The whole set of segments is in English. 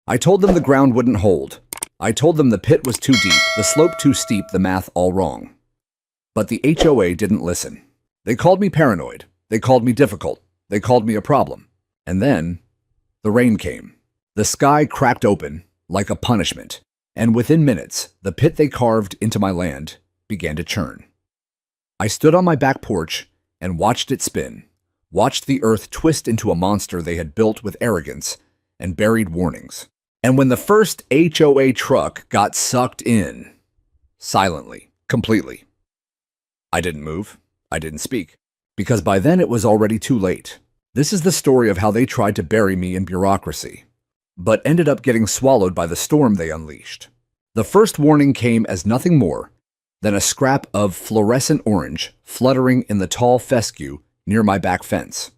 I told them the ground wouldn't hold. I told them the pit was too deep, the slope too steep, the math all wrong. But the HOA didn't listen. They called me paranoid. They called me difficult. They called me a problem. And then the rain came. The sky cracked open like a punishment, and within minutes, the pit they carved into my land began to churn. I stood on my back porch and watched it spin, watched the earth twist into a monster they had built with arrogance and buried warnings. And when the first HOA truck got sucked in, silently, completely, I didn't move, I didn't speak, because by then it was already too late. This is the story of how they tried to bury me in bureaucracy, but ended up getting swallowed by the storm they unleashed. The first warning came as nothing more than a scrap of fluorescent orange fluttering in the tall fescue near my back fence.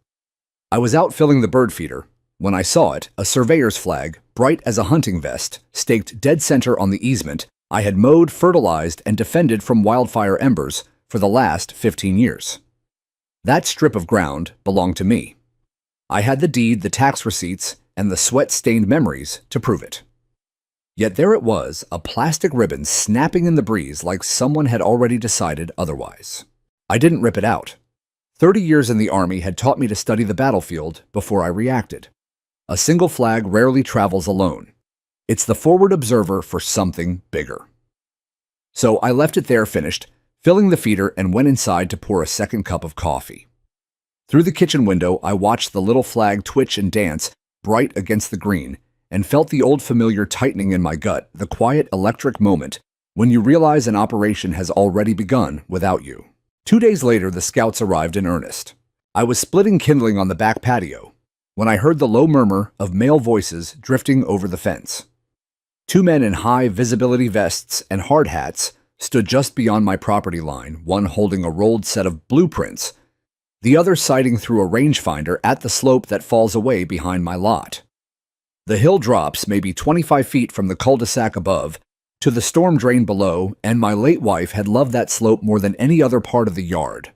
I was out filling the bird feeder when I saw it, a surveyor's flag, bright as a hunting vest, staked dead center on the easement I had mowed, fertilized, and defended from wildfire embers for the last 15 years. That strip of ground belonged to me. I had the deed, the tax receipts, and the sweat-stained memories to prove it. Yet there it was, a plastic ribbon snapping in the breeze like someone had already decided otherwise. I didn't rip it out. 30 years in the Army had taught me to study the battlefield before I reacted. A single flag rarely travels alone. It's the forward observer for something bigger. So I left it there finished, filling the feeder, and went inside to pour a second cup of coffee. Through the kitchen window, I watched the little flag twitch and dance, bright against the green, and felt the old familiar tightening in my gut, the quiet electric moment when you realize an operation has already begun without you. 2 days later, the scouts arrived in earnest. I was splitting kindling on the back patio when I heard the low murmur of male voices drifting over the fence. 2 men in high visibility vests and hard hats stood just beyond my property line, one holding a rolled set of blueprints, the other sighting through a rangefinder at the slope that falls away behind my lot. The hill drops maybe 25 feet from the cul-de-sac above to the storm drain below, and my late wife had loved that slope more than any other part of the yard.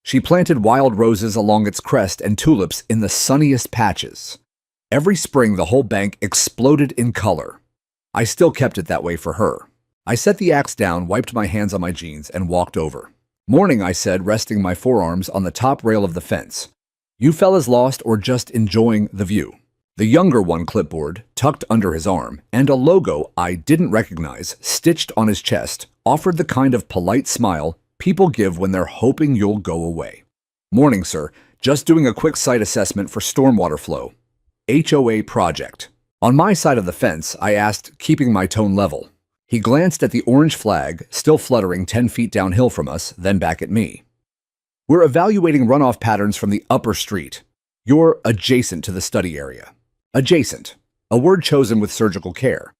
She planted wild roses along its crest and tulips in the sunniest patches. Every spring, the whole bank exploded in color. I still kept it that way for her. I set the axe down, wiped my hands on my jeans, and walked over. "Morning," I said, resting my forearms on the top rail of the fence. "You fellas lost or just enjoying the view?" The younger one, clipboard tucked under his arm, and a logo I didn't recognize stitched on his chest, offered the kind of polite smile people give when they're hoping you'll go away. "Morning, sir. Just doing a quick site assessment for stormwater flow. HOA project." On my side of the fence, I asked, keeping my tone level. He glanced at the orange flag, still fluttering 10 feet downhill from us, then back at me. "We're evaluating runoff patterns from the upper street. You're adjacent to the study area." Adjacent, a word chosen with surgical care.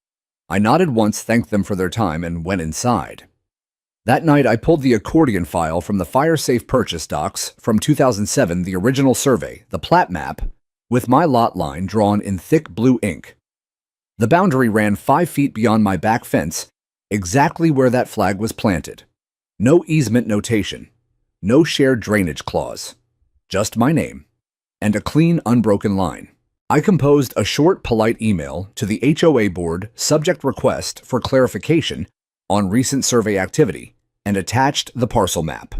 I nodded once, thanked them for their time, and went inside. That night, I pulled the accordion file from the fire safe purchase docs from 2007, the original survey, the plat map, with my lot line drawn in thick blue ink. The boundary ran 5 feet beyond my back fence, exactly where that flag was planted. No easement notation, no shared drainage clause, just my name, and a clean, unbroken line. I composed a short, polite email to the HOA board, subject request for clarification on recent survey activity, and attached the parcel map.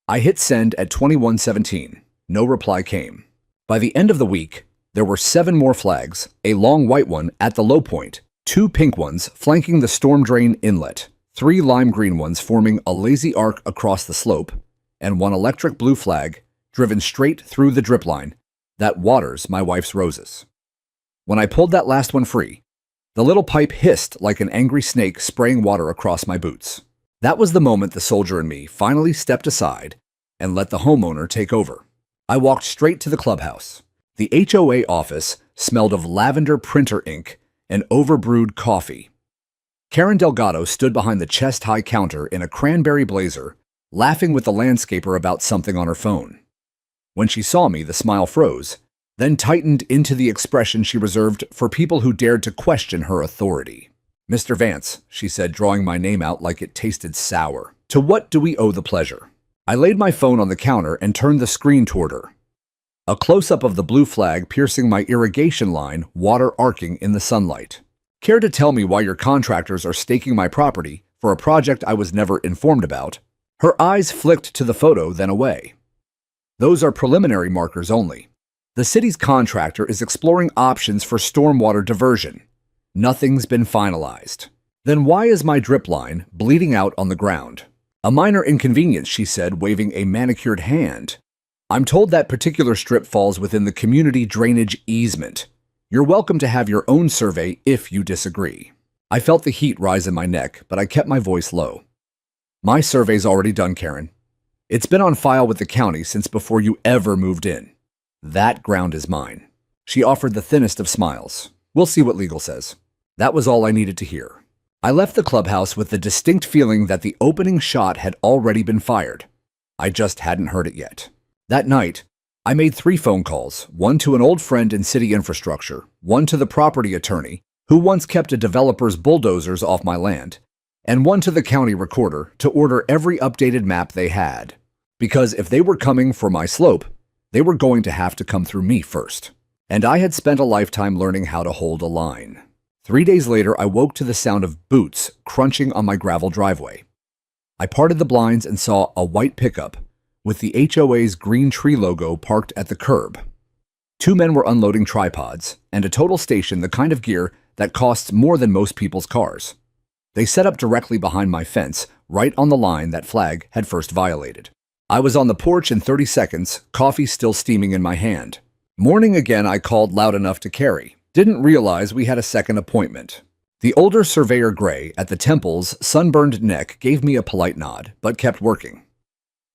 I hit send at 21:17. No reply came. By the end of the week, there were 7 more flags, a long white one at the low point, 2 pink ones flanking the storm drain inlet, 3 lime green ones forming a lazy arc across the slope, and 1 electric blue flag driven straight through the drip line that waters my wife's roses. When I pulled that last one free, the little pipe hissed like an angry snake spraying water across my boots. That was the moment the soldier in me finally stepped aside and let the homeowner take over. I walked straight to the clubhouse. The HOA office smelled of lavender printer ink and overbrewed coffee. Karen Delgado stood behind the chest-high counter in a cranberry blazer, laughing with the landscaper about something on her phone. When she saw me, the smile froze, then tightened into the expression she reserved for people who dared to question her authority. "Mr. Vance," she said, drawing my name out like it tasted sour. "To what do we owe the pleasure?" I laid my phone on the counter and turned the screen toward her. A close-up of the blue flag piercing my irrigation line, water arcing in the sunlight. Care to tell me why your contractors are staking my property for a project I was never informed about? Her eyes flicked to the photo, then away. Those are preliminary markers only. The city's contractor is exploring options for stormwater diversion. Nothing's been finalized. Then why is my drip line bleeding out on the ground? A minor inconvenience, she said, waving a manicured hand. I'm told that particular strip falls within the community drainage easement. You're welcome to have your own survey if you disagree. I felt the heat rise in my neck, but I kept my voice low. My survey's already done, Karen. It's been on file with the county since before you ever moved in. That ground is mine. She offered the thinnest of smiles. We'll see what legal says. That was all I needed to hear. I left the clubhouse with the distinct feeling that the opening shot had already been fired. I just hadn't heard it yet. That night, I made 3 phone calls, one to an old friend in city infrastructure, one to the property attorney, who once kept a developer's bulldozers off my land, and one to the county recorder to order every updated map they had. Because if they were coming for my slope, they were going to have to come through me first. And I had spent a lifetime learning how to hold a line. 3 days later, I woke to the sound of boots crunching on my gravel driveway. I parted the blinds and saw a white pickup with the HOA's green tree logo parked at the curb. 2 men were unloading tripods and a total station, the kind of gear that costs more than most people's cars. They set up directly behind my fence, right on the line that flag had first violated. I was on the porch in 30 seconds, coffee still steaming in my hand. Morning again, I called loud enough to carry. Didn't realize we had a second appointment. The older surveyor Gray at the temple's sunburned neck gave me a polite nod, but kept working.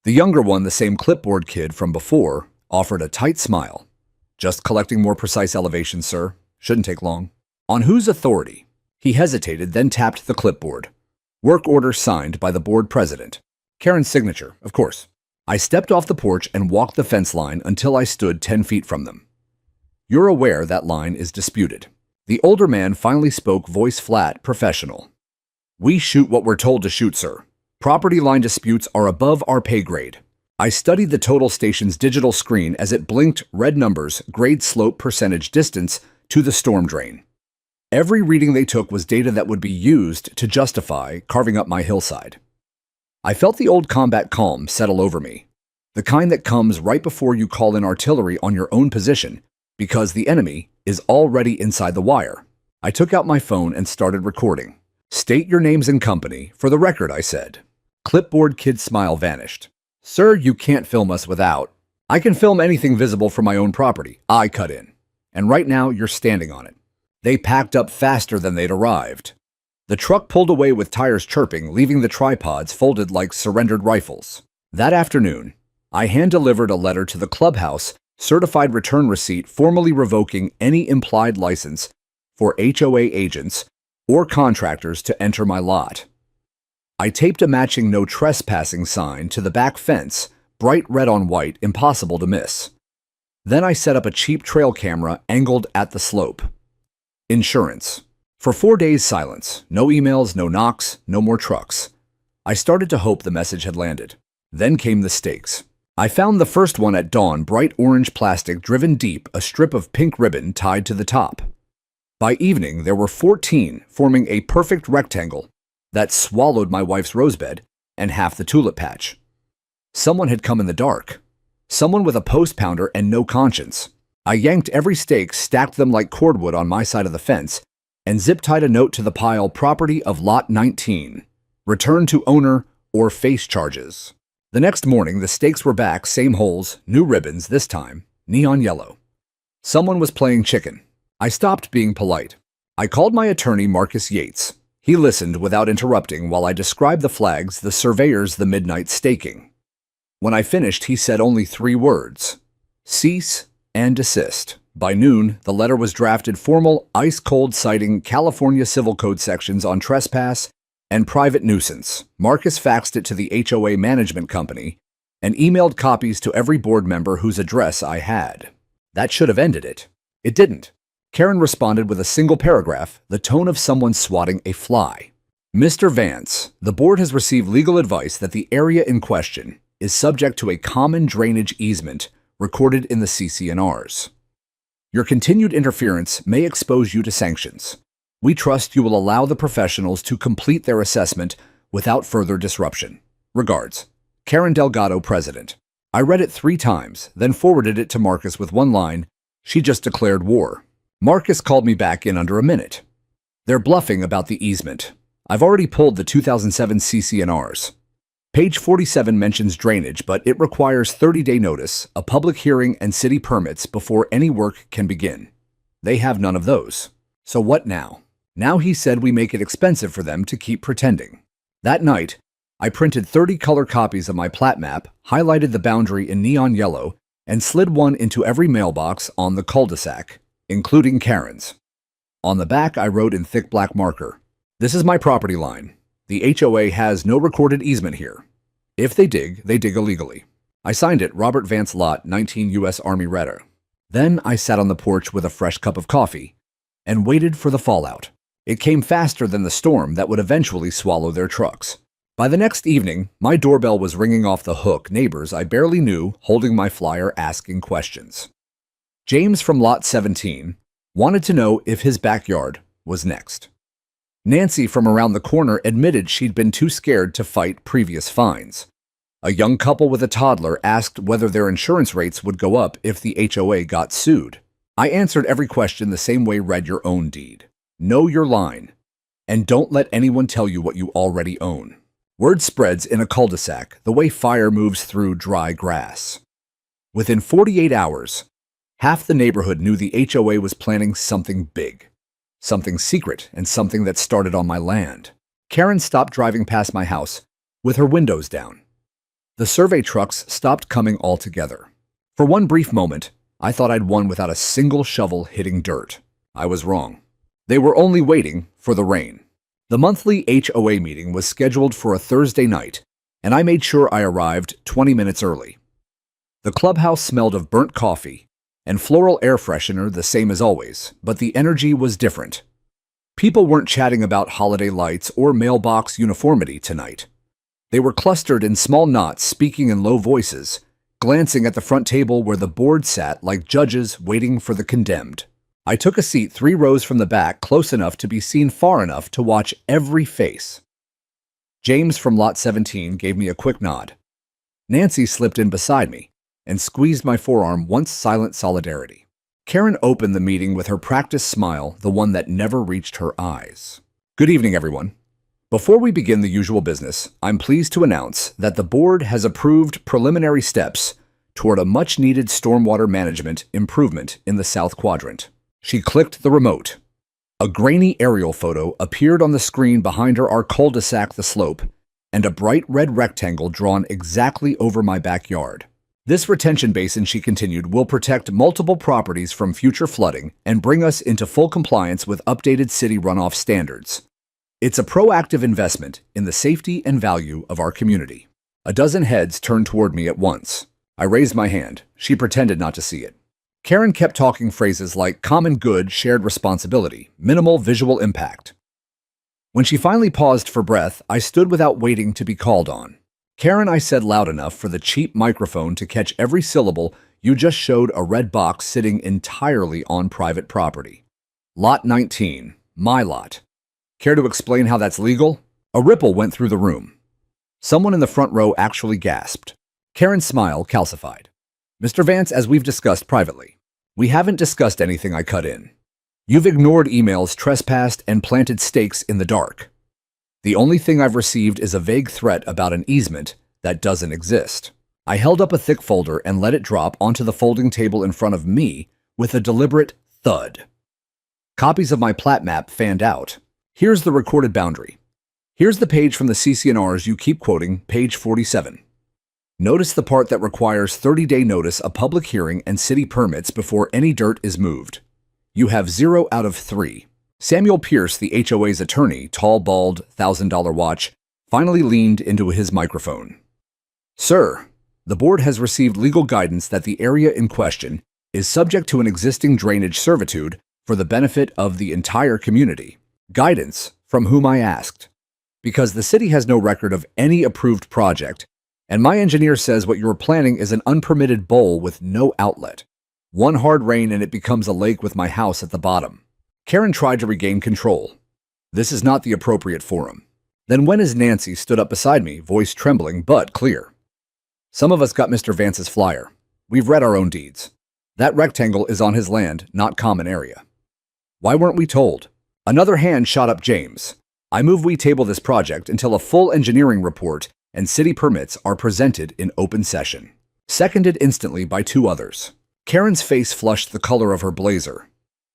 The younger one, the same clipboard kid from before, offered a tight smile. Just collecting more precise elevations, sir. Shouldn't take long. On whose authority? He hesitated, then tapped the clipboard. Work order signed by the board president. Karen's signature, of course. I stepped off the porch and walked the fence line until I stood 10 feet from them. You're aware that line is disputed. The older man finally spoke, voice flat, professional. We shoot what we're told to shoot, sir. Property line disputes are above our pay grade. I studied the total station's digital screen as it blinked red numbers, grade, slope, percentage, distance to the storm drain. Every reading they took was data that would be used to justify carving up my hillside. I felt the old combat calm settle over me, the kind that comes right before you call in artillery on your own position because the enemy is already inside the wire. I took out my phone and started recording. State your names and company. For the record, I said. Clipboard kid's smile vanished. Sir, you can't film us without. I can film anything visible from my own property. I cut in. And right now, you're standing on it. They packed up faster than they'd arrived. The truck pulled away with tires chirping, leaving the tripods folded like surrendered rifles. That afternoon, I hand-delivered a letter to the clubhouse, certified return receipt formally revoking any implied license for HOA agents or contractors to enter my lot. I taped a matching no trespassing sign to the back fence, bright red on white, impossible to miss. Then I set up a cheap trail camera angled at the slope. Insurance. For 4 days, silence. No emails, no knocks, no more trucks. I started to hope the message had landed. Then came the stakes. I found the first one at dawn, bright orange plastic driven deep, a strip of pink ribbon tied to the top. By evening, there were 14, forming a perfect rectangle that swallowed my wife's rosebed and half the tulip patch. Someone had come in the dark. Someone with a post pounder and no conscience. I yanked every stake, stacked them like cordwood on my side of the fence, and zip-tied a note to the pile, property of Lot 19. Return to owner or face charges. The next morning, the stakes were back, same holes, new ribbons, this time neon yellow. Someone was playing chicken. I stopped being polite. I called my attorney, Marcus Yates. He listened without interrupting while I described the flags, the surveyors, the midnight staking. When I finished, he said only 3 words: cease and desist. By noon, the letter was drafted, formal, ice-cold, citing California Civil Code sections on trespass and private nuisance. Marcus faxed it to the HOA management company and emailed copies to every board member whose address I had. That should have ended it. It didn't. Karen responded with a single paragraph, the tone of someone swatting a fly. Mr. Vance, the board has received legal advice that the area in question is subject to a common drainage easement recorded in the CC&Rs. Your continued interference may expose you to sanctions. We trust you will allow the professionals to complete their assessment without further disruption. Regards, Karen Delgado, President. I read it 3 times, then forwarded it to Marcus with one line, "She just declared war." Marcus called me back in under a minute. "They're bluffing about the easement. I've already pulled the 2007 CC&Rs. Page 47 mentions drainage, but it requires 30-day notice, a public hearing, and city permits before any work can begin. They have none of those. So what now? Now he said we make it expensive for them to keep pretending." That night, I printed 30 color copies of my plat map, highlighted the boundary in neon yellow, and slid one into every mailbox on the cul-de-sac, including Karen's. On the back, I wrote in thick black marker, "This is my property line. The HOA has no recorded easement here. If they dig illegally." I signed it, Robert Vance Lot, 19 U.S. Army Retta. Then I sat on the porch with a fresh cup of coffee and waited for the fallout. It came faster than the storm that would eventually swallow their trucks. By the next evening, my doorbell was ringing off the hook, neighbors I barely knew holding my flyer asking questions. James from Lot 17 wanted to know if his backyard was next. Nancy from around the corner admitted she'd been too scared to fight previous fines. A young couple with a toddler asked whether their insurance rates would go up if the HOA got sued. I answered every question the same way read your own deed. Know your line, and don't let anyone tell you what you already own. Word spreads in a cul-de-sac the way fire moves through dry grass. Within 48 hours, half the neighborhood knew the HOA was planning something big, something secret, and something that started on my land. Karen stopped driving past my house with her windows down. The survey trucks stopped coming altogether. For one brief moment, I thought I'd won without a single shovel hitting dirt. I was wrong. They were only waiting for the rain. The monthly HOA meeting was scheduled for a Thursday night, and I made sure I arrived 20 minutes early. The clubhouse smelled of burnt coffee and floral air freshener the same as always, but the energy was different. People weren't chatting about holiday lights or mailbox uniformity tonight. They were clustered in small knots, speaking in low voices, glancing at the front table where the board sat like judges waiting for the condemned. I took a seat 3 rows from the back, close enough to be seen far enough to watch every face. James from Lot 17 gave me a quick nod. Nancy slipped in beside me and squeezed my forearm, once silent solidarity. Karen opened the meeting with her practiced smile, the one that never reached her eyes. "Good evening, everyone. Before we begin the usual business, I'm pleased to announce that the board has approved preliminary steps toward a much-needed stormwater management improvement in the South Quadrant." She clicked the remote. A grainy aerial photo appeared on the screen behind her, our cul-de-sac, the slope, and a bright red rectangle drawn exactly over my backyard. "This retention basin," she continued, "will protect multiple properties from future flooding and bring us into full compliance with updated city runoff standards. It's a proactive investment in the safety and value of our community." A dozen heads turned toward me at once. I raised my hand. She pretended not to see it. Karen kept talking phrases like common good, shared responsibility, minimal visual impact. When she finally paused for breath, I stood without waiting to be called on. "Karen," I said loud enough for the cheap microphone to catch every syllable, "you just showed a red box sitting entirely on private property. Lot 19, my lot. Care to explain how that's legal?" A ripple went through the room. Someone in the front row actually gasped. Karen's smile calcified. "Mr. Vance, as we've discussed privately, we haven't discussed anything I cut in. You've ignored emails, trespassed, and planted stakes in the dark. The only thing I've received is a vague threat about an easement that doesn't exist." I held up a thick folder and let it drop onto the folding table in front of me with a deliberate thud. Copies of my plat map fanned out. Here's the recorded boundary. Here's the page from the CC&Rs you keep quoting, page 47. Notice the part that requires 30-day notice, a public hearing, and city permits before any dirt is moved. You have 0 out of 3. Samuel Pierce, the HOA's attorney, tall, bald, $1,000 watch, finally leaned into his microphone. "Sir, the board has received legal guidance that the area in question is subject to an existing drainage servitude for the benefit of the entire community." Guidance from whom I asked. Because the city has no record of any approved project, And my engineer says what you're planning is an unpermitted bowl with no outlet. One hard rain and it becomes a lake with my house at the bottom. Karen tried to regain control. This is not the appropriate forum. Then when as Nancy stood up beside me, voice trembling but clear. Some of us got Mr. Vance's flyer. We've read our own deeds. That rectangle is on his land, not common area. Why weren't we told? Another hand shot up James. I move we table this project until a full engineering report and city permits are presented in open session. Seconded instantly by two others. Karen's face flushed the color of her blazer.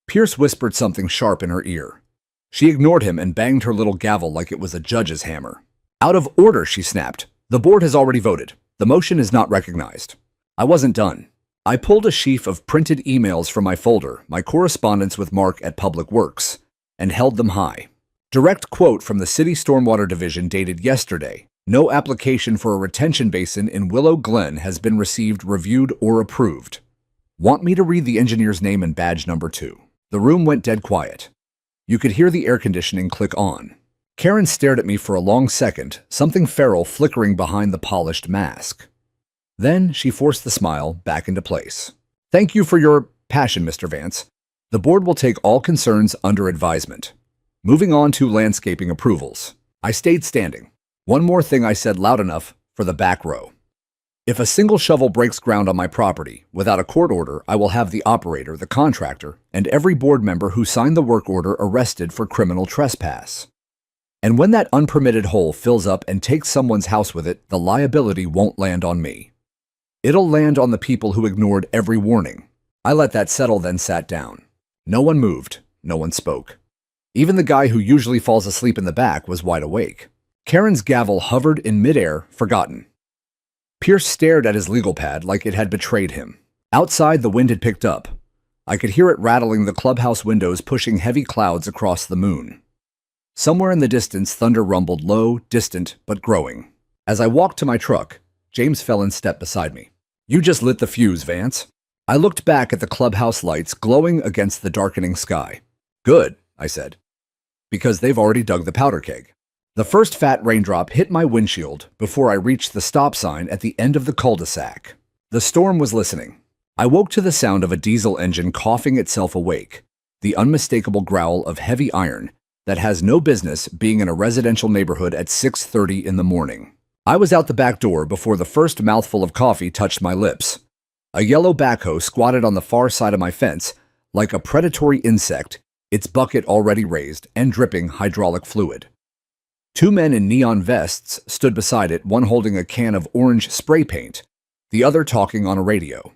Pierce whispered something sharp in her ear. She ignored him and banged her little gavel like it was a judge's hammer. Out of order, she snapped. The board has already voted. The motion is not recognized. I wasn't done. I pulled a sheaf of printed emails from my folder, my correspondence with Mark at Public Works, and held them high. Direct quote from the City Stormwater Division dated yesterday. No application for a retention basin in Willow Glen has been received, reviewed, or approved. Want me to read the engineer's name and badge number 2? The room went dead quiet. You could hear the air conditioning click on. Karen stared at me for a long second, something feral flickering behind the polished mask. Then she forced the smile back into place. Thank you for your passion, Mr. Vance. The board will take all concerns under advisement. Moving on to landscaping approvals. I stayed standing. One more thing I said loud enough for the back row. If a single shovel breaks ground on my property without a court order, I will have the operator, the contractor, and every board member who signed the work order arrested for criminal trespass. And when that unpermitted hole fills up and takes someone's house with it, the liability won't land on me. It'll land on the people who ignored every warning. I let that settle, then sat down. No one moved. No one spoke. Even the guy who usually falls asleep in the back was wide awake. Karen's gavel hovered in midair, forgotten. Pierce stared at his legal pad like it had betrayed him. Outside, the wind had picked up. I could hear it rattling the clubhouse windows, pushing heavy clouds across the moon. Somewhere in the distance, thunder rumbled low, distant, but growing. As I walked to my truck, James fell in step beside me. You just lit the fuse, Vance. I looked back at the clubhouse lights glowing against the darkening sky. Good, I said, because they've already dug the powder keg. The first fat raindrop hit my windshield before I reached the stop sign at the end of the cul-de-sac. The storm was listening. I woke to the sound of a diesel engine coughing itself awake, the unmistakable growl of heavy iron that has no business being in a residential neighborhood at 6:30 in the morning. I was out the back door before the first mouthful of coffee touched my lips. A yellow backhoe squatted on the far side of my fence like a predatory insect, its bucket already raised and dripping hydraulic fluid. Two men in neon vests stood beside it, one holding a can of orange spray paint, the other talking on a radio.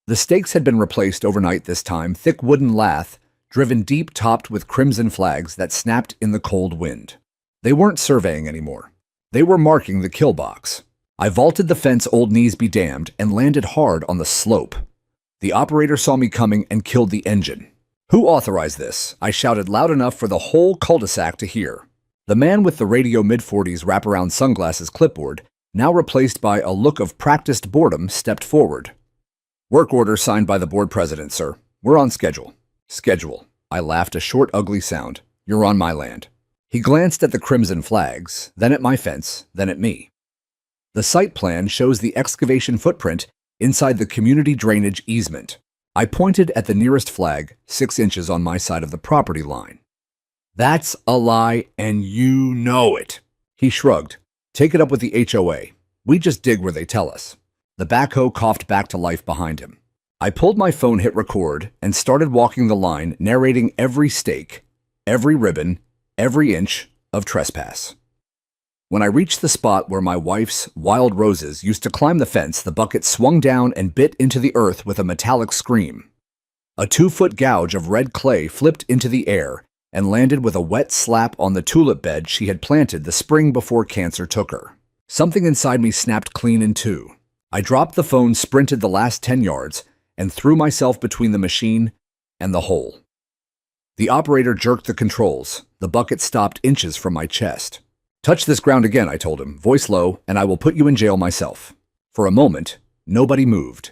The stakes had been replaced overnight this time, thick wooden lath, driven deep, topped with crimson flags that snapped in the cold wind. They weren't surveying anymore. They were marking the kill box. I vaulted the fence, old knees be damned, and landed hard on the slope. The operator saw me coming and killed the engine. Who authorized this? I shouted loud enough for the whole cul-de-sac to hear. The man with the radio mid-40s wraparound sunglasses clipboard, now replaced by a look of practiced boredom, stepped forward. Work order signed by the board president, sir. We're on schedule. Schedule. I laughed, a short, ugly sound. You're on my land. He glanced at the crimson flags, then at my fence, then at me. The site plan shows the excavation footprint inside the community drainage easement. I pointed at the nearest flag, 6 inches on my side of the property line. That's a lie, and you know it. He shrugged. Take it up with the HOA. We just dig where they tell us. The backhoe coughed back to life behind him. I pulled my phone, hit record, and started walking the line, narrating every stake, every ribbon, every inch of trespass. When I reached the spot where my wife's wild roses used to climb the fence, the bucket swung down and bit into the earth with a metallic scream. A 2-foot gouge of red clay flipped into the air and landed with a wet slap on the tulip bed she had planted the spring before cancer took her. Something inside me snapped clean in two. I dropped the phone, sprinted the last 10 yards, and threw myself between the machine and the hole. The operator jerked the controls. The bucket stopped inches from my chest. Touch this ground again, I told him, voice low, and I will put you in jail myself. For a moment, nobody moved.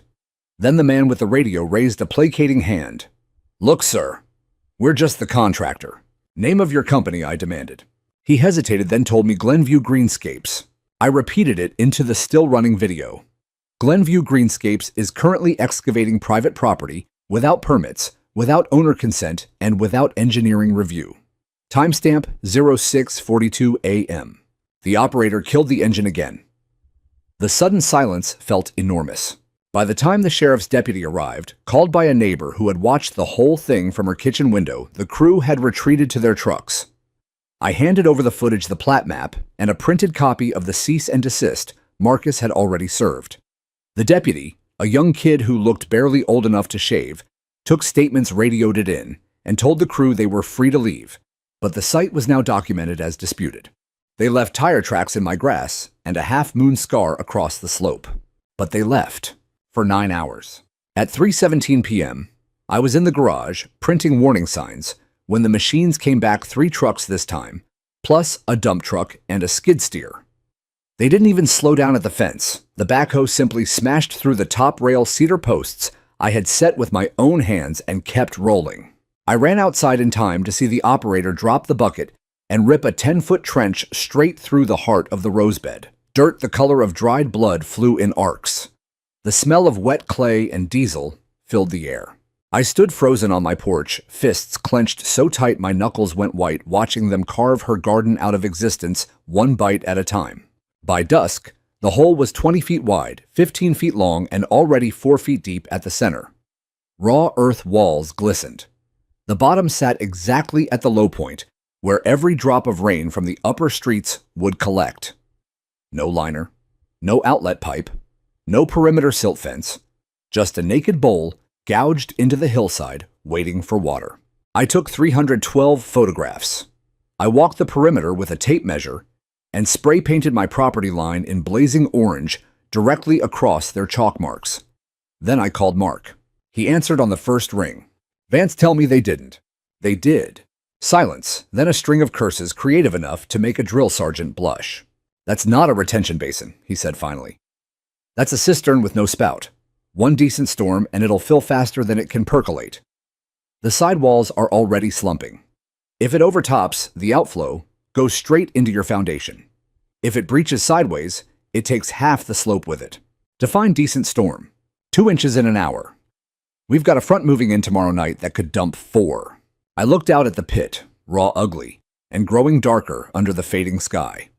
Then the man with the radio raised a placating hand. Look, sir, we're just the contractor. Name of your company, I demanded. He hesitated, then told me Glenview Greenscapes. I repeated it into the still-running video. Glenview Greenscapes is currently excavating private property without permits, without owner consent, and without engineering review. Timestamp 06:42 a.m. The operator killed the engine again. The sudden silence felt enormous. By the time the sheriff's deputy arrived, called by a neighbor who had watched the whole thing from her kitchen window, the crew had retreated to their trucks. I handed over the footage, the plat map, and a printed copy of the cease and desist Marcus had already served. The deputy, a young kid who looked barely old enough to shave, took statements, radioed it in, and told the crew they were free to leave, but the site was now documented as disputed. They left tire tracks in my grass and a half-moon scar across the slope. But they left for 9 hours. At 3:17 p.m., I was in the garage printing warning signs when the machines came back, 3 trucks this time, plus a dump truck and a skid steer. They didn't even slow down at the fence. The backhoe simply smashed through the top rail cedar posts I had set with my own hands and kept rolling. I ran outside in time to see the operator drop the bucket and rip a 10-foot trench straight through the heart of the rosebed. Dirt the color of dried blood flew in arcs. The smell of wet clay and diesel filled the air. I stood frozen on my porch, fists clenched so tight my knuckles went white, watching them carve her garden out of existence one bite at a time. By dusk, the hole was 20 feet wide, 15 feet long, and already 4 feet deep at the center. Raw earth walls glistened. The bottom sat exactly at the low point, where every drop of rain from the upper streets would collect. No liner, no outlet pipe, no perimeter silt fence, just a naked bowl gouged into the hillside, waiting for water. I took 312 photographs. I walked the perimeter with a tape measure and spray painted my property line in blazing orange directly across their chalk marks. Then I called Mark. He answered on the first ring. "Vance, tell me they didn't." "They did." Silence, then a string of curses creative enough to make a drill sergeant blush. "That's not a retention basin," he said finally. "That's a cistern with no spout. One decent storm and it'll fill faster than it can percolate. The sidewalls are already slumping. If it overtops, the outflow goes straight into your foundation. If it breaches sideways, it takes half the slope with it. Define decent storm. 2 inches in an hour. We've got a front moving in tomorrow night that could dump 4. I looked out at the pit, raw ugly, and growing darker under the fading sky.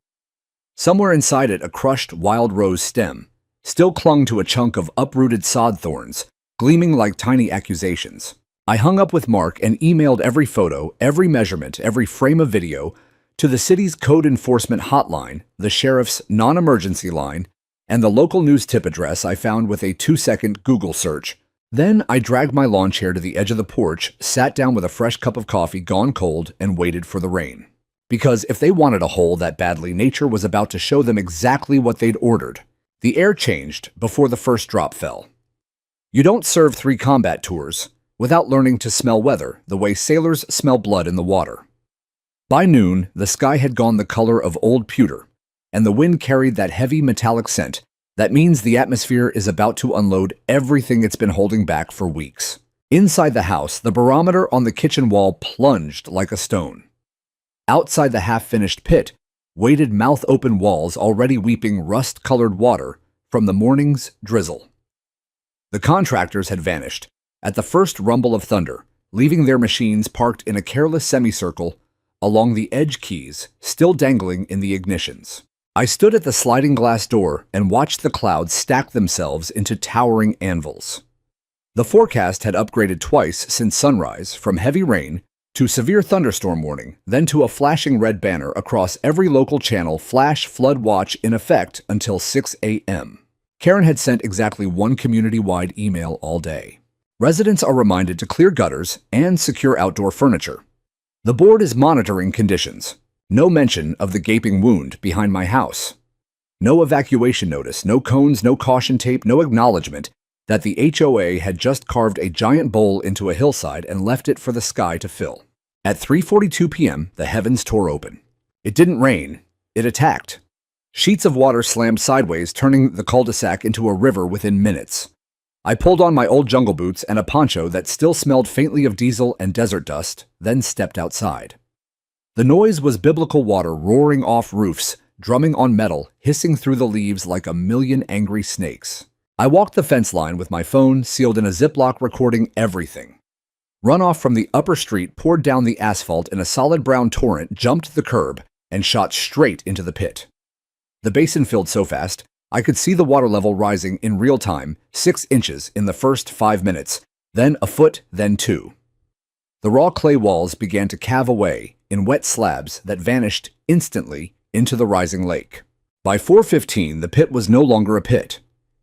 Somewhere inside it, a crushed wild rose stem still clung to a chunk of uprooted sod thorns, gleaming like tiny accusations. I hung up with Mark and emailed every photo, every measurement, every frame of video to the city's code enforcement hotline, the sheriff's non-emergency line, and the local news tip address I found with a 2-second Google search. Then I dragged my lawn chair to the edge of the porch, sat down with a fresh cup of coffee gone cold, and waited for the rain. Because if they wanted a hole that badly, nature was about to show them exactly what they'd ordered. The air changed before the first drop fell. You don't serve 3 combat tours without learning to smell weather the way sailors smell blood in the water. By noon, the sky had gone the color of old pewter, and the wind carried that heavy metallic scent that means the atmosphere is about to unload everything it's been holding back for weeks. Inside the house, the barometer on the kitchen wall plunged like a stone. Outside the half-finished pit waited mouth-open walls already weeping rust-colored water from the morning's drizzle. The contractors had vanished at the first rumble of thunder, leaving their machines parked in a careless semicircle along the edge keys, still dangling in the ignitions. I stood at the sliding glass door and watched the clouds stack themselves into towering anvils. The forecast had upgraded twice since sunrise, from heavy rain to severe thunderstorm warning, then to a flashing red banner across every local channel, flash flood watch in effect until 6 a.m. Karen had sent exactly 1 community-wide email all day. Residents are reminded to clear gutters and secure outdoor furniture. The board is monitoring conditions. No mention of the gaping wound behind my house. No evacuation notice, no cones, no caution tape, no acknowledgement that the HOA had just carved a giant bowl into a hillside and left it for the sky to fill. At 3:42 p.m., the heavens tore open. It didn't rain, it attacked. Sheets of water slammed sideways, turning the cul-de-sac into a river within minutes. I pulled on my old jungle boots and a poncho that still smelled faintly of diesel and desert dust, then stepped outside. The noise was biblical water roaring off roofs, drumming on metal, hissing through the leaves like a million angry snakes. I walked the fence line with my phone sealed in a Ziploc recording everything. Runoff from the upper street poured down the asphalt in a solid brown torrent, jumped the curb, and shot straight into the pit. The basin filled so fast, I could see the water level rising in real time, 6 inches in the first 5 minutes, then a foot, then 2. The raw clay walls began to calve away in wet slabs that vanished instantly into the rising lake. By 4:15, the pit was no longer a pit.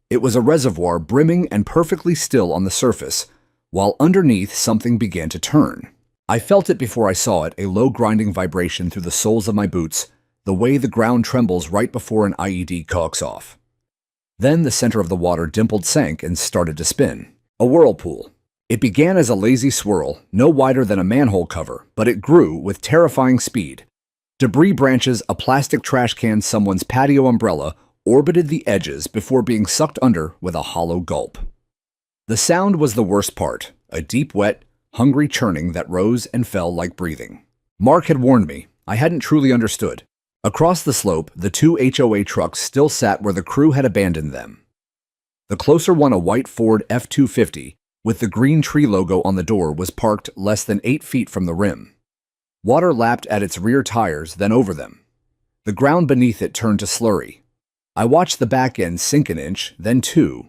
It was a reservoir brimming and perfectly still on the surface, while underneath something began to turn. I felt it before I saw it, a low grinding vibration through the soles of my boots, the way the ground trembles right before an IED caulks off. Then the center of the water dimpled, sank, and started to spin. A whirlpool. It began as a lazy swirl, no wider than a manhole cover, but it grew with terrifying speed. Debris, branches, a plastic trash can, someone's patio umbrella orbited the edges before being sucked under with a hollow gulp. The sound was the worst part, a deep, wet, hungry churning that rose and fell like breathing. Mark had warned me. I hadn't truly understood. Across the slope, the 2 HOA trucks still sat where the crew had abandoned them. The closer one, a white Ford F-250, with the green tree logo on the door, was parked less than 8 feet from the rim. Water lapped at its rear tires, then over them. The ground beneath it turned to slurry. I watched the back end sink an inch, then 2.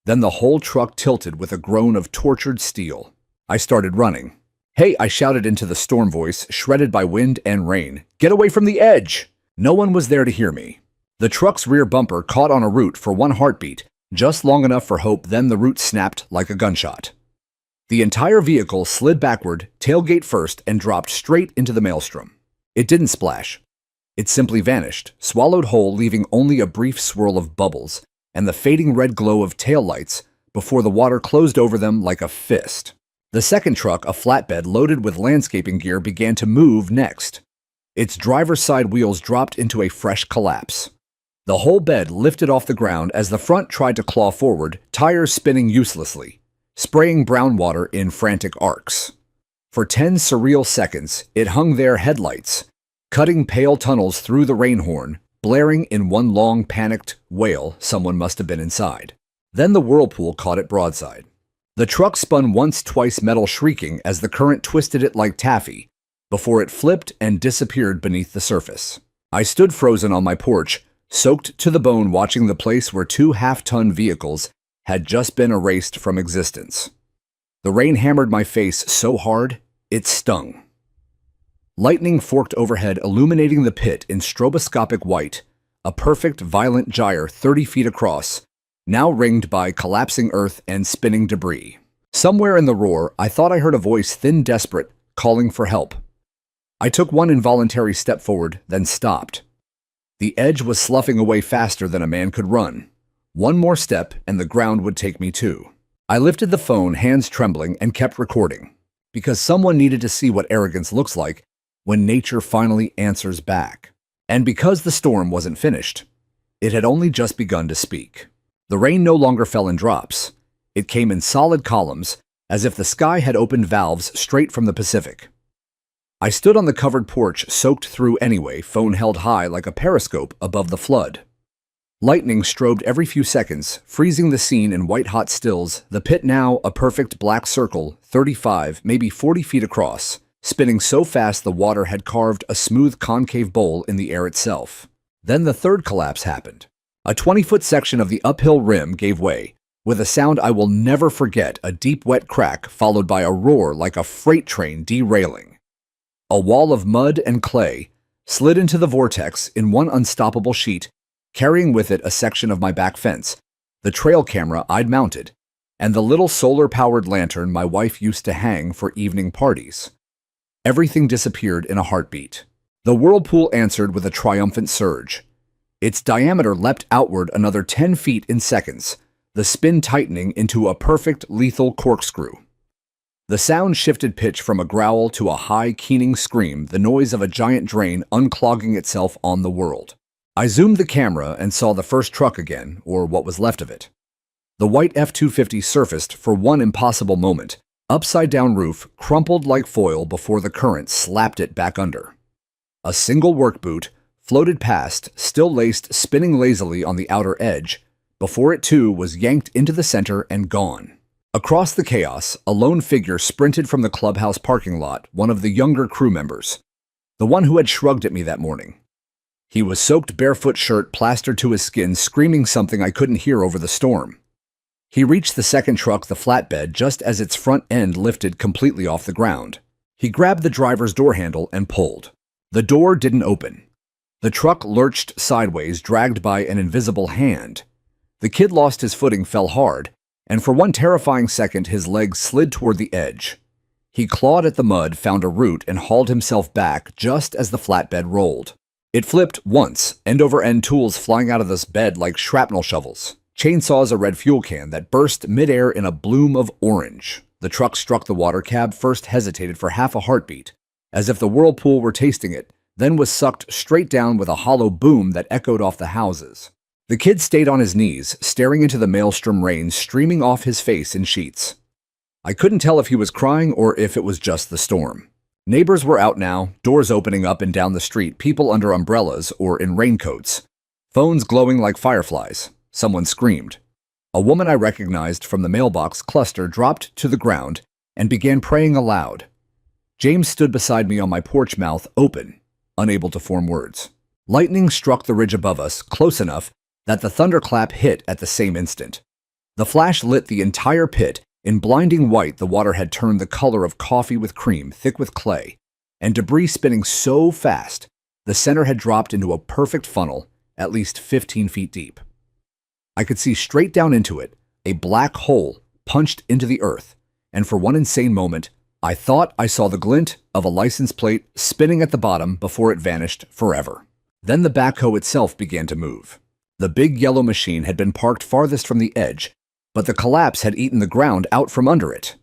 Then the whole truck tilted with a groan of tortured steel. I started running. "Hey," I shouted into the storm voice, shredded by wind and rain. "Get away from the edge!" No one was there to hear me. The truck's rear bumper caught on a root for one heartbeat, just long enough for hope, then the root snapped like a gunshot. The entire vehicle slid backward, tailgate first, and dropped straight into the maelstrom. It didn't splash. It simply vanished, swallowed whole, leaving only a brief swirl of bubbles and the fading red glow of taillights before the water closed over them like a fist. The second truck, a flatbed loaded with landscaping gear, began to move next. Its driver's side wheels dropped into a fresh collapse. The whole bed lifted off the ground as the front tried to claw forward, tires spinning uselessly, spraying brown water in frantic arcs. For 10 surreal seconds, it hung there, headlights, cutting pale tunnels through the rain horn, blaring in one long panicked wail. Someone must have been inside. Then the whirlpool caught it broadside. The truck spun once, twice, metal shrieking as the current twisted it like taffy, before it flipped and disappeared beneath the surface. I stood frozen on my porch, soaked to the bone, watching the place where 2 half-ton vehicles had just been erased from existence. The rain hammered my face so hard, it stung. Lightning forked overhead, illuminating the pit in stroboscopic white, a perfect, violent gyre 30 feet across, now ringed by collapsing earth and spinning debris. Somewhere in the roar, I thought I heard a voice, thin, desperate, calling for help. I took one involuntary step forward, then stopped. The edge was sloughing away faster than a man could run. One more step, and the ground would take me too. I lifted the phone, hands trembling, and kept recording, because someone needed to see what arrogance looks like when nature finally answers back. And because the storm wasn't finished, it had only just begun to speak. The rain no longer fell in drops. It came in solid columns, as if the sky had opened valves straight from the Pacific. I stood on the covered porch, soaked through anyway, phone held high like a periscope above the flood. Lightning strobed every few seconds, freezing the scene in white-hot stills, the pit now a perfect black circle, 35, maybe 40 feet across, spinning so fast the water had carved a smooth concave bowl in the air itself. Then the third collapse happened. A 20-foot section of the uphill rim gave way, with a sound I will never forget, a deep, wet crack followed by a roar like a freight train derailing. A wall of mud and clay slid into the vortex in one unstoppable sheet, carrying with it a section of my back fence, the trail camera I'd mounted, and the little solar-powered lantern my wife used to hang for evening parties. Everything disappeared in a heartbeat. The whirlpool answered with a triumphant surge. Its diameter leapt outward another 10 feet in seconds, the spin tightening into a perfect, lethal corkscrew. The sound shifted pitch from a growl to a high, keening scream, the noise of a giant drain unclogging itself on the world. I zoomed the camera and saw the first truck again, or what was left of it. The white F-250 surfaced for one impossible moment, upside-down roof crumpled like foil before the current slapped it back under. A single work boot, floated past, still laced, spinning lazily on the outer edge, before it too was yanked into the center and gone. Across the chaos, a lone figure sprinted from the clubhouse parking lot, one of the younger crew members, the one who had shrugged at me that morning. He was soaked barefoot shirt plastered to his skin, screaming something I couldn't hear over the storm. He reached the second truck, the flatbed, just as its front end lifted completely off the ground. He grabbed the driver's door handle and pulled. The door didn't open. The truck lurched sideways, dragged by an invisible hand. The kid lost his footing, fell hard, and for one terrifying second his legs slid toward the edge. He clawed at the mud, found a root, and hauled himself back just as the flatbed rolled. It flipped once, end-over-end tools flying out of this bed like shrapnel shovels. Chainsaws, a red fuel can that burst midair in a bloom of orange. The truck struck the water cab, first hesitated for half a heartbeat, as if the Whirlpool were tasting it, then was sucked straight down with a hollow boom that echoed off the houses. The kid stayed on his knees, staring into the maelstrom rain streaming off his face in sheets. I couldn't tell if he was crying or if it was just the storm. Neighbors were out now, doors opening up and down the street, people under umbrellas or in raincoats, phones glowing like fireflies. Someone screamed. A woman I recognized from the mailbox cluster dropped to the ground and began praying aloud. James stood beside me on my porch, mouth open, unable to form words. Lightning struck the ridge above us, close enough that the thunderclap hit at the same instant. The flash lit the entire pit. In blinding white, the water had turned the color of coffee with cream, thick with clay, and debris spinning so fast, the center had dropped into a perfect funnel, at least 15 feet deep. I could see straight down into it, a black hole punched into the earth, and for one insane moment, I thought I saw the glint of a license plate spinning at the bottom before it vanished forever. Then the backhoe itself began to move. The big yellow machine had been parked farthest from the edge, but the collapse had eaten the ground out from under it.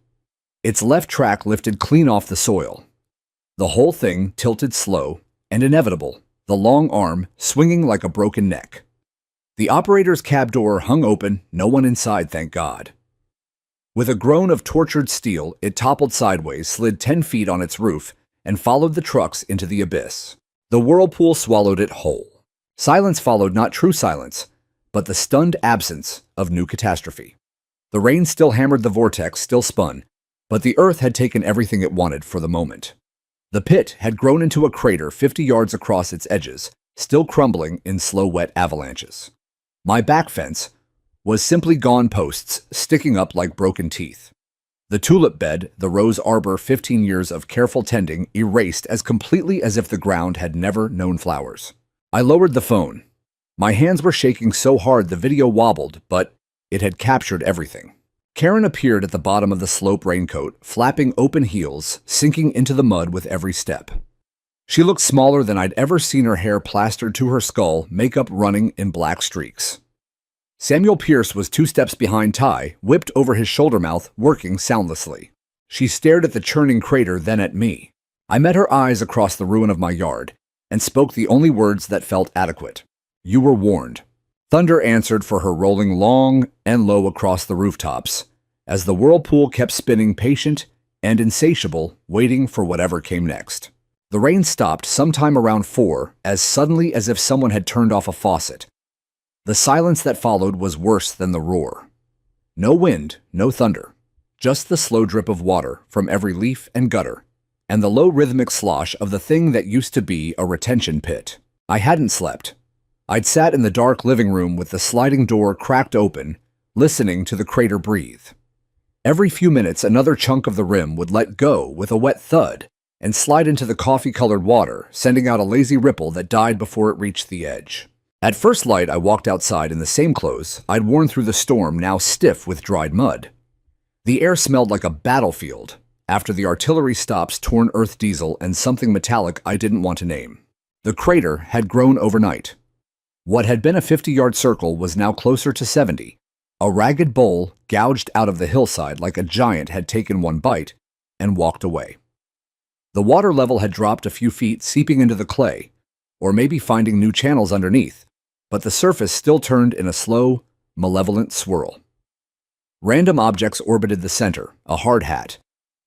Its left track lifted clean off the soil. The whole thing tilted slow and inevitable, the long arm swinging like a broken neck. The operator's cab door hung open, no one inside, thank God. With a groan of tortured steel, it toppled sideways, slid 10 feet on its roof, and followed the trucks into the abyss. The Whirlpool swallowed it whole. Silence followed, not true silence, but the stunned absence of new catastrophe. The rain still hammered the vortex, still spun, but the earth had taken everything it wanted for the moment. The pit had grown into a crater 50 yards across its edges, still crumbling in slow, wet avalanches. My back fence was simply gone, posts sticking up like broken teeth. The tulip bed, the rose arbor, 15 years of careful tending, erased as completely as if the ground had never known flowers. I lowered the phone. My hands were shaking so hard the video wobbled, but it had captured everything. Karen appeared at the bottom of the slope, raincoat, flapping open heels, sinking into the mud with every step. She looked smaller than I'd ever seen, her hair plastered to her skull, makeup running in black streaks. Samuel Pierce was 2 steps behind Ty, whipped over his shoulder mouth, working soundlessly. She stared at the churning crater, then at me. I met her eyes across the ruin of my yard, and spoke the only words that felt adequate. You were warned. Thunder answered for her, rolling long and low across the rooftops, as the Whirlpool kept spinning, patient and insatiable, waiting for whatever came next. The rain stopped sometime around 4, as suddenly as if someone had turned off a faucet. The silence that followed was worse than the roar. No wind, no thunder, just the slow drip of water from every leaf and gutter, and the low rhythmic slosh of the thing that used to be a retention pit. I hadn't slept. I'd sat in the dark living room with the sliding door cracked open, listening to the crater breathe. Every few minutes, another chunk of the rim would let go with a wet thud and slide into the coffee-colored water, sending out a lazy ripple that died before it reached the edge. At first light, I walked outside in the same clothes I'd worn through the storm, now stiff with dried mud. The air smelled like a battlefield after the artillery stops torn earth diesel and something metallic I didn't want to name. The crater had grown overnight. What had been a 50-yard circle was now closer to 70, a ragged bowl gouged out of the hillside like a giant had taken one bite and walked away. The water level had dropped a few feet, seeping into the clay, or maybe finding new channels underneath, but the surface still turned in a slow, malevolent swirl. Random objects orbited the center, a hard hat,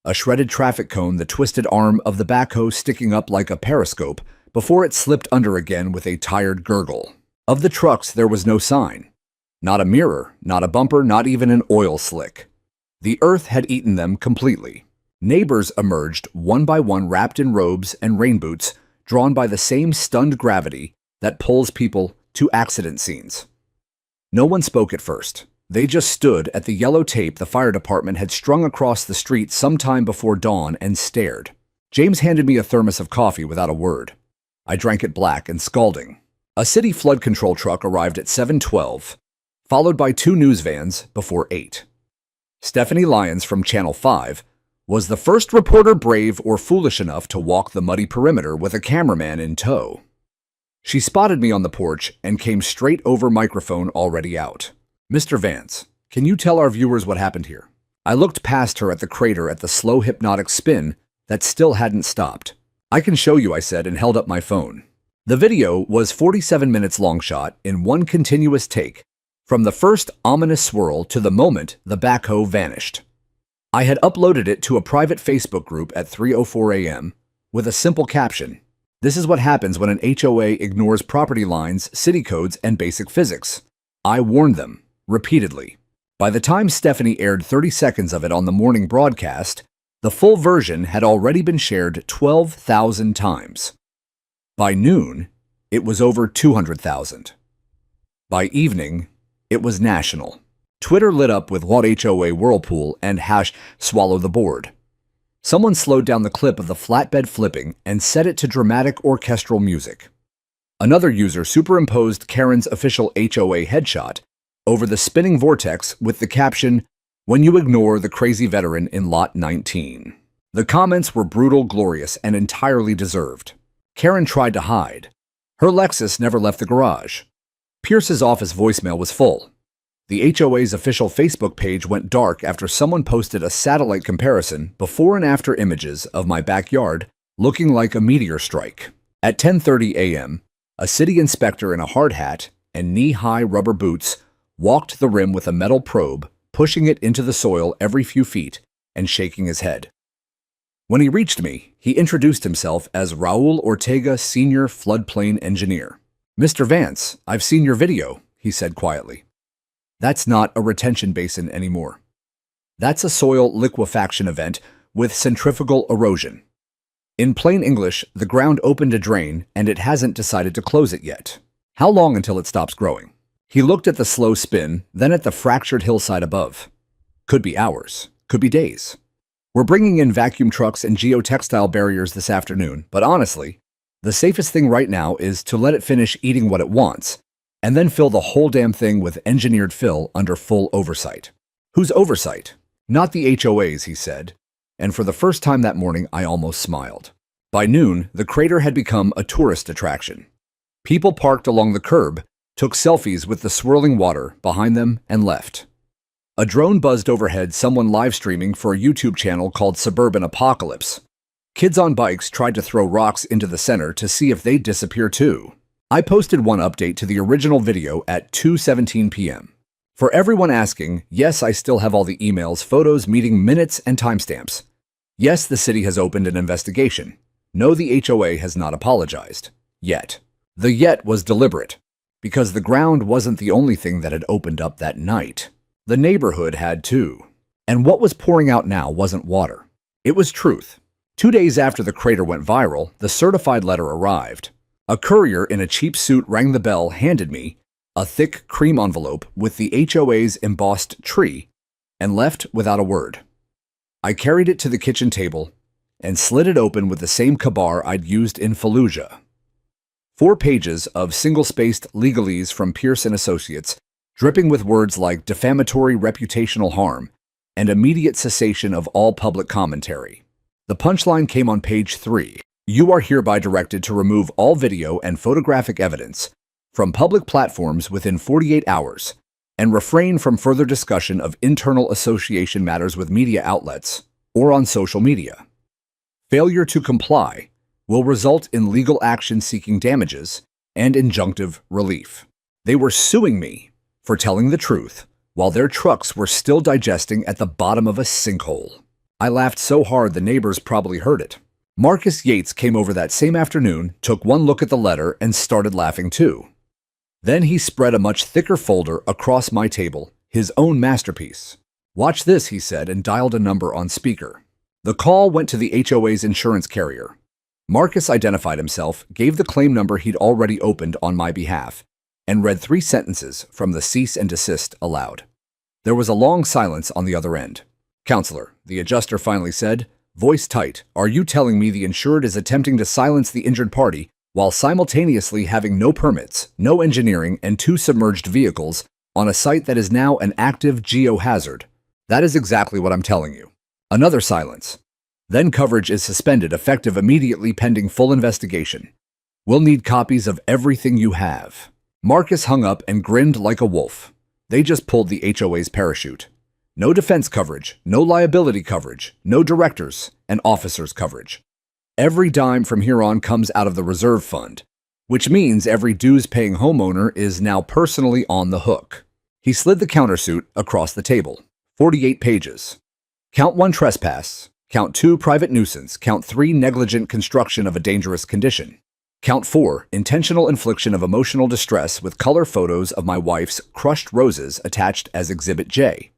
a shredded traffic cone, the twisted arm of the backhoe sticking up like a periscope before it slipped under again with a tired gurgle. Of the trucks, there was no sign. Not a mirror, not a bumper, not even an oil slick. The earth had eaten them completely. Neighbors emerged one by one, wrapped in robes and rain boots, drawn by the same stunned gravity that pulls people to accident scenes. No one spoke at first. They just stood at the yellow tape the fire department had strung across the street sometime before dawn and stared. James handed me a thermos of coffee without a word. I drank it black and scalding. A city flood control truck arrived at 7:12, followed by 2 news vans before 8. Stephanie Lyons from Channel 5 was the first reporter brave or foolish enough to walk the muddy perimeter with a cameraman in tow. She spotted me on the porch and came straight over microphone already out. "Mr. Vance, can you tell our viewers what happened here?" I looked past her at the crater at the slow hypnotic spin that still hadn't stopped. "I can show you," I said, and held up my phone. The video was 47 minutes long, shot in one continuous take, from the first ominous swirl to the moment the backhoe vanished. I had uploaded it to a private Facebook group at 3:04 a.m. with a simple caption: "This is what happens when an HOA ignores property lines, city codes, and basic physics." I warned them, repeatedly. By the time Stephanie aired 30 seconds of it on the morning broadcast, the full version had already been shared 12,000 times. By noon, it was over 200,000. By evening, it was national. Twitter lit up with "What HOA Whirlpool" and #swallow the board. Someone slowed down the clip of the flatbed flipping and set it to dramatic orchestral music. Another user superimposed Karen's official HOA headshot over the spinning vortex with the caption, "When you ignore the crazy veteran in lot 19." The comments were brutal, glorious, and entirely deserved. Karen tried to hide. Her Lexus never left the garage. Pierce's office voicemail was full. The HOA's official Facebook page went dark after someone posted a satellite comparison before and after images of my backyard looking like a meteor strike. At 10:30 a.m., a city inspector in a hard hat and knee-high rubber boots walked the rim with a metal probe, pushing it into the soil every few feet and shaking his head. When he reached me, he introduced himself as Raul Ortega, Senior Floodplain Engineer. "Mr. Vance, I've seen your video," he said quietly. "That's not a retention basin anymore. That's a soil liquefaction event with centrifugal erosion. In plain English, the ground opened a drain and it hasn't decided to close it yet. How long until it stops growing?" He looked at the slow spin, then at the fractured hillside above. "Could be hours, could be days. We're bringing in vacuum trucks and geotextile barriers this afternoon, but honestly, the safest thing right now is to let it finish eating what it wants, and then fill the whole damn thing with engineered fill under full oversight." "Whose oversight?" "Not the HOAs," he said, and for the first time that morning I almost smiled. By noon, the crater had become a tourist attraction. People parked along the curb, took selfies with the swirling water behind them, and left. A drone buzzed overhead, someone live streaming for a YouTube channel called Suburban Apocalypse. Kids on bikes tried to throw rocks into the center to see if they'd disappear too. I posted one update to the original video at 2:17 p.m. For everyone asking, yes, I still have all the emails, photos, meeting minutes, and timestamps. Yes, the city has opened an investigation. No, the HOA has not apologized. Yet. The yet was deliberate, because the ground wasn't the only thing that had opened up that night. The neighborhood had too. And what was pouring out now wasn't water. It was truth. 2 days after the crater went viral, the certified letter arrived. A courier in a cheap suit rang the bell, handed me a thick cream envelope with the HOA's embossed tree, and left without a word. I carried it to the kitchen table and slid it open with the same kabar I'd used in Fallujah. 4 pages of single-spaced legalese from Pierce & Associates, dripping with words like defamatory reputational harm and immediate cessation of all public commentary. The punchline came on page 3. "You are hereby directed to remove all video and photographic evidence from public platforms within 48 hours and refrain from further discussion of internal association matters with media outlets or on social media. Failure to comply will result in legal action seeking damages and injunctive relief." They were suing me for telling the truth while their trucks were still digesting at the bottom of a sinkhole. I laughed so hard the neighbors probably heard it. Marcus Yates came over that same afternoon, took one look at the letter, and started laughing too. Then he spread a much thicker folder across my table, his own masterpiece. "Watch this," he said, and dialed a number on speaker. The call went to the HOA's insurance carrier. Marcus identified himself, gave the claim number he'd already opened on my behalf, and read 3 sentences from the cease and desist aloud. There was a long silence on the other end. "Counselor," the adjuster finally said, voice tight, "are you telling me the insured is attempting to silence the injured party while simultaneously having no permits, no engineering, and 2 submerged vehicles on a site that is now an active geohazard?" "That is exactly what I'm telling you." Another silence. "Then coverage is suspended, effective immediately pending full investigation. We'll need copies of everything you have." Marcus hung up and grinned like a wolf. They just pulled the HOA's parachute. No defense coverage, no liability coverage, no directors and officers coverage. Every dime from here on comes out of the reserve fund, which means every dues-paying homeowner is now personally on the hook. He slid the countersuit across the table. 48 pages. Count 1 trespass. Count 2 private nuisance. Count 3 negligent construction of a dangerous condition. Count 4 intentional infliction of emotional distress with color photos of my wife's crushed roses attached as Exhibit J.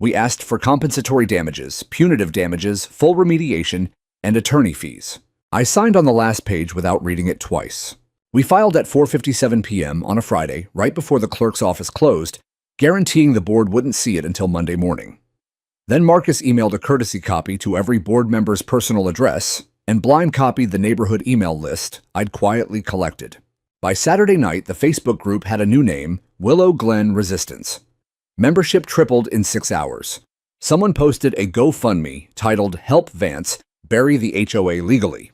We asked for compensatory damages, punitive damages, full remediation, and attorney fees. I signed on the last page without reading it twice. We filed at 4:57 p.m. on a Friday, right before the clerk's office closed, guaranteeing the board wouldn't see it until Monday morning. Then Marcus emailed a courtesy copy to every board member's personal address and blind copied the neighborhood email list I'd quietly collected. By Saturday night, the Facebook group had a new name, Willow Glen Resistance. Membership tripled in 6 hours. Someone posted a GoFundMe titled "Help Vance Bury the HOA Legally."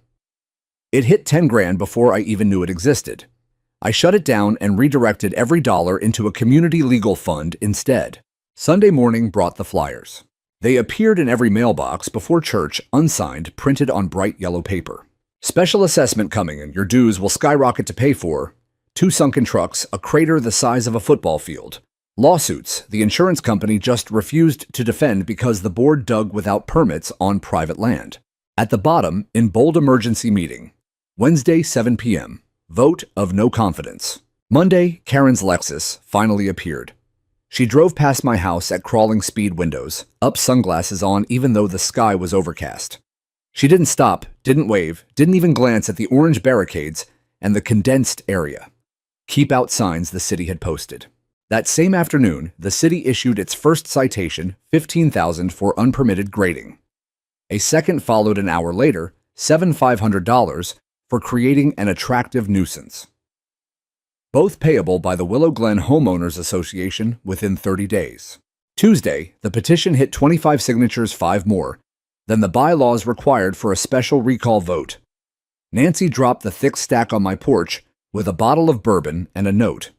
It hit 10 grand before I even knew it existed. I shut it down and redirected every dollar into a community legal fund instead. Sunday morning brought the flyers. They appeared in every mailbox before church, unsigned, printed on bright yellow paper. "Special assessment coming and your dues will skyrocket to pay for." 2 sunken trucks, a crater the size of a football field. Lawsuits, the insurance company just refused to defend because the board dug without permits on private land. At the bottom, in bold emergency meeting. Wednesday, 7 p.m. Vote of no confidence. Monday, Karen's Lexus finally appeared. She drove past my house at crawling speed windows, up sunglasses on even though the sky was overcast. She didn't stop, didn't wave, didn't even glance at the orange barricades and the condensed area. Keep out signs the city had posted. That same afternoon, the city issued its first citation, $15,000 for unpermitted grading. A second followed an hour later, $7,500 for creating an attractive nuisance. Both payable by the Willow Glen Homeowners Association within 30 days. Tuesday, the petition hit 25 signatures, 5 more than the bylaws required for a special recall vote. Nancy dropped the thick stack on my porch with a bottle of bourbon and a note.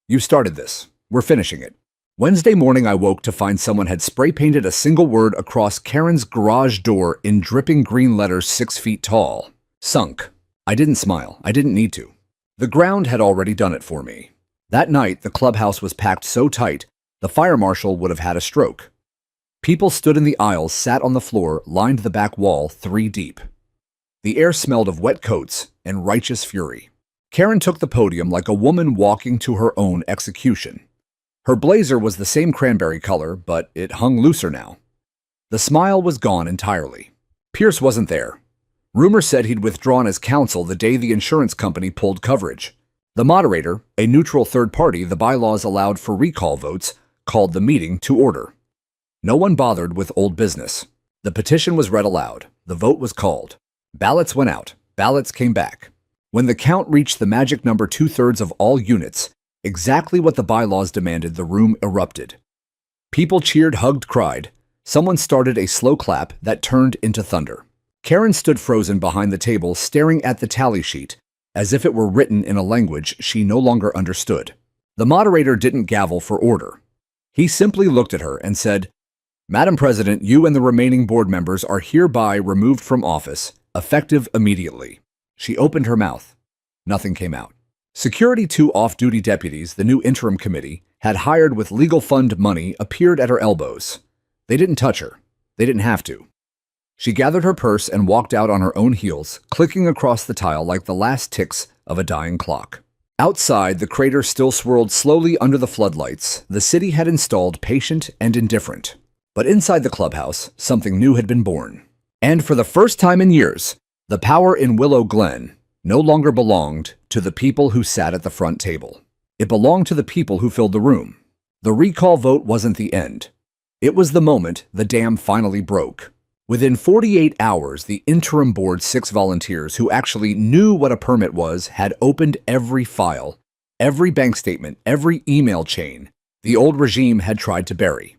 "You started this. We're finishing it." Wednesday morning, I woke to find someone had spray-painted a single word across Karen's garage door in dripping green letters 6 feet tall. Sunk. I didn't smile. I didn't need to. The ground had already done it for me. That night, the clubhouse was packed so tight, the fire marshal would have had a stroke. People stood in the aisles, sat on the floor, lined the back wall 3 deep. The air smelled of wet coats and righteous fury. Karen took the podium like a woman walking to her own execution. Her blazer was the same cranberry color, but it hung looser now. The smile was gone entirely. Pierce wasn't there. Rumor said he'd withdrawn as counsel the day the insurance company pulled coverage. The moderator, a neutral third party the bylaws allowed for recall votes, called the meeting to order. No one bothered with old business. The petition was read aloud. The vote was called. Ballots went out. Ballots came back. When the count reached the magic number 2/3 of all units, exactly what the bylaws demanded, the room erupted. People cheered, hugged, cried. Someone started a slow clap that turned into thunder. Karen stood frozen behind the table, staring at the tally sheet, as if it were written in a language she no longer understood. The moderator didn't gavel for order. He simply looked at her and said, "Madam President, you and the remaining board members are hereby removed from office, effective immediately." She opened her mouth. Nothing came out. Security 2 off-duty deputies the new interim committee had hired with legal fund money appeared at her elbows. They didn't touch her. They didn't have to. She gathered her purse and walked out on her own heels, clicking across the tile like the last ticks of a dying clock. Outside, the crater still swirled slowly under the floodlights. The city had installed patient and indifferent. But inside the clubhouse, something new had been born. And for the first time in years, the power in Willow Glen no longer belonged to the people who sat at the front table. It belonged to the people who filled the room. The recall vote wasn't the end. It was the moment the dam finally broke. Within 48 hours, the interim board's 6 volunteers who actually knew what a permit was had opened every file, every bank statement, every email chain the old regime had tried to bury.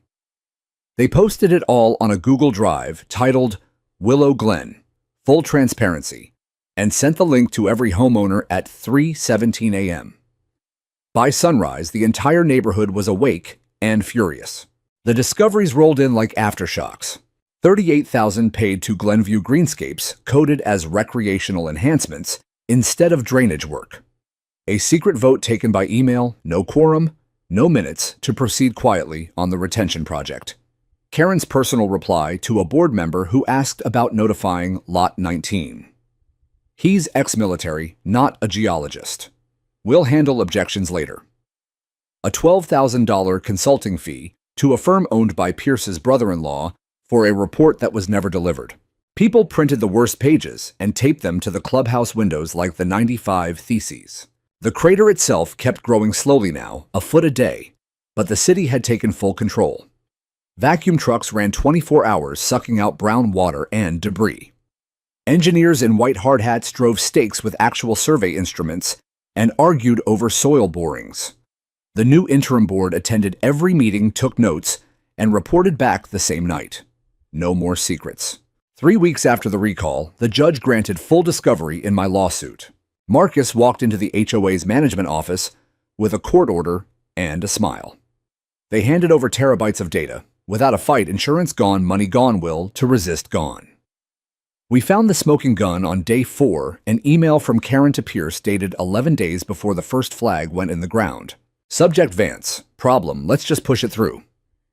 They posted it all on a Google Drive titled Willow Glen, Full Transparency, and sent the link to every homeowner at 3:17 a.m. By sunrise, the entire neighborhood was awake and furious. The discoveries rolled in like aftershocks. $38,000 paid to Glenview Greenscapes, coded as recreational enhancements instead of drainage work. A secret vote taken by email, no quorum, no minutes to proceed quietly on the retention project. Karen's personal reply to a board member who asked about notifying Lot 19. He's ex-military, not a geologist. We'll handle objections later. A $12,000 consulting fee to a firm owned by Pierce's brother-in-law for a report that was never delivered. People printed the worst pages and taped them to the clubhouse windows like the 95 Theses. The crater itself kept growing slowly now, a foot a day, but the city had taken full control. Vacuum trucks ran 24 hours sucking out brown water and debris. Engineers in white hard hats drove stakes with actual survey instruments and argued over soil borings. The new interim board attended every meeting, took notes, and reported back the same night. No more secrets. 3 weeks after the recall, the judge granted full discovery in my lawsuit. Marcus walked into the HOA's management office with a court order and a smile. They handed over terabytes of data. Without a fight, insurance gone, money gone, will to resist gone. We found the smoking gun on day 4, an email from Karen to Pierce dated 11 days before the first flag went in the ground. Subject Vance. Problem, let's just push it through.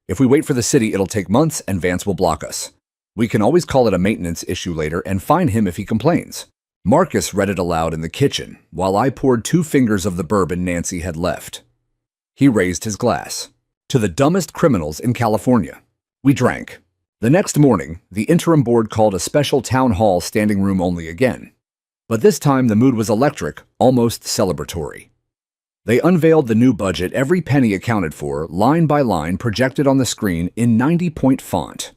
If we wait for the city, it'll take months and Vance will block us. We can always call it a maintenance issue later and fine him if he complains. Marcus read it aloud in the kitchen while I poured 2 fingers of the bourbon Nancy had left. He raised his glass. To the dumbest criminals in California. We drank. The next morning, the interim board called a special town hall standing room only again. But this time the mood was electric, almost celebratory. They unveiled the new budget, every penny accounted for, line by line projected on the screen in 90-point font.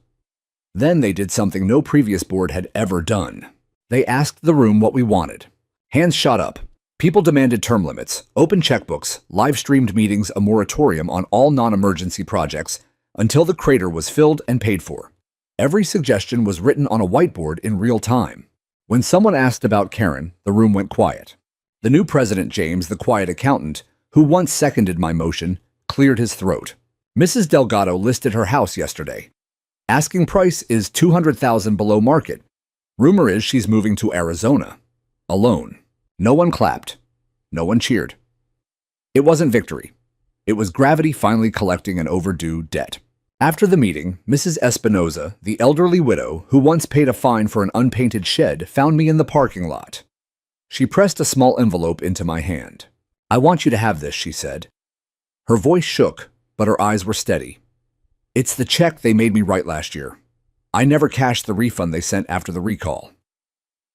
Then they did something no previous board had ever done. They asked the room what we wanted. Hands shot up. People demanded term limits, open checkbooks, live-streamed meetings, a moratorium on all non-emergency projects until the crater was filled and paid for. Every suggestion was written on a whiteboard in real time. When someone asked about Karen, the room went quiet. The new president, James, the quiet accountant, who once seconded my motion, cleared his throat. Mrs. Delgado listed her house yesterday. Asking price is $200,000 below market. Rumor is she's moving to Arizona. Alone. No one clapped. No one cheered. It wasn't victory. It was gravity finally collecting an overdue debt. After the meeting, Mrs. Espinoza, the elderly widow who once paid a fine for an unpainted shed, found me in the parking lot. She pressed a small envelope into my hand. "I want you to have this," she said. Her voice shook, but her eyes were steady. "It's the check they made me write last year. I never cashed the refund they sent after the recall.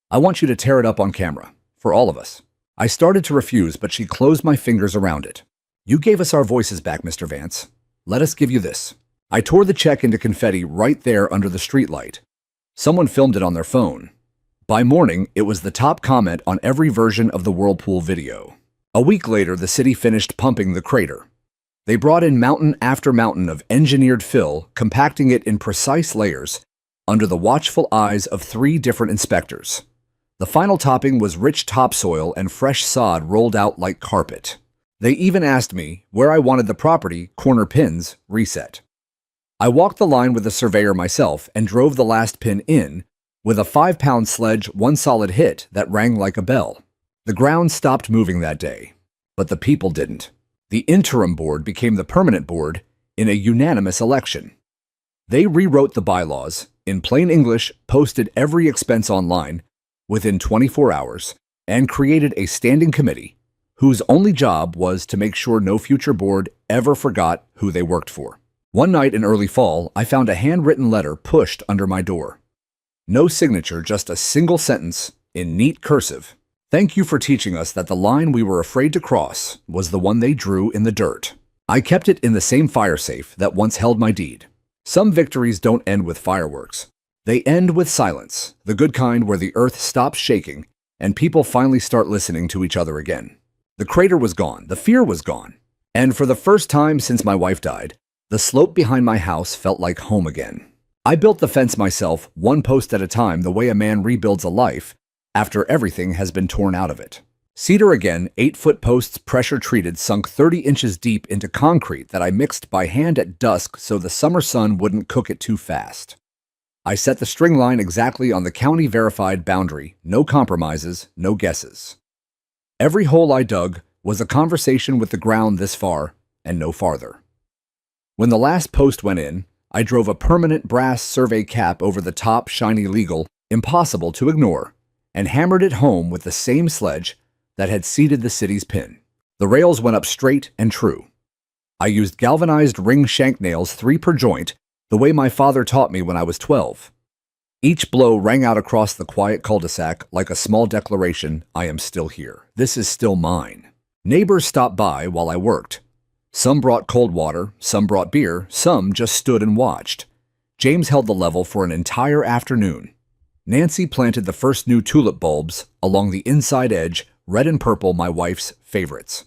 I want you to tear it up on camera, for all of us." I started to refuse, but she closed my fingers around it. "You gave us our voices back, Mr. Vance. Let us give you this." I tore the check into confetti right there under the streetlight. Someone filmed it on their phone. By morning, it was the top comment on every version of the Whirlpool video. A week later, the city finished pumping the crater. They brought in mountain after mountain of engineered fill, compacting it in precise layers under the watchful eyes of 3 different inspectors. The final topping was rich topsoil and fresh sod rolled out like carpet. They even asked me where I wanted the property corner pins reset. I walked the line with the surveyor myself and drove the last pin in with a 5-pound sledge, one solid hit that rang like a bell. The ground stopped moving that day, but the people didn't. The interim board became the permanent board in a unanimous election. They rewrote the bylaws, in plain English, posted every expense online within 24 hours, and created a standing committee whose only job was to make sure no future board ever forgot who they worked for. One night in early fall, I found a handwritten letter pushed under my door. No signature, just a single sentence in neat cursive. Thank you for teaching us that the line we were afraid to cross was the one they drew in the dirt. I kept it in the same fire safe that once held my deed. Some victories don't end with fireworks. They end with silence, the good kind where the earth stops shaking and people finally start listening to each other again. The crater was gone, the fear was gone, and for the first time since my wife died, the slope behind my house felt like home again. I built the fence myself, one post at a time, the way a man rebuilds a life after everything has been torn out of it. Cedar again, 8-foot posts pressure-treated sunk 30 inches deep into concrete that I mixed by hand at dusk so the summer sun wouldn't cook it too fast. I set the string line exactly on the county-verified boundary, no compromises, no guesses. Every hole I dug was a conversation with the ground this far and no farther. When the last post went in, I drove a permanent brass survey cap over the top, shiny legal, impossible to ignore, and hammered it home with the same sledge that had seeded the city's pin. The rails went up straight and true. I used galvanized ring shank nails, 3 per joint, the way my father taught me when I was 12. Each blow rang out across the quiet cul-de-sac like a small declaration, I am still here. This is still mine. Neighbors stopped by while I worked. Some brought cold water, some brought beer, some just stood and watched. James held the level for an entire afternoon. Nancy planted the first new tulip bulbs along the inside edge, red and purple, my wife's favorites.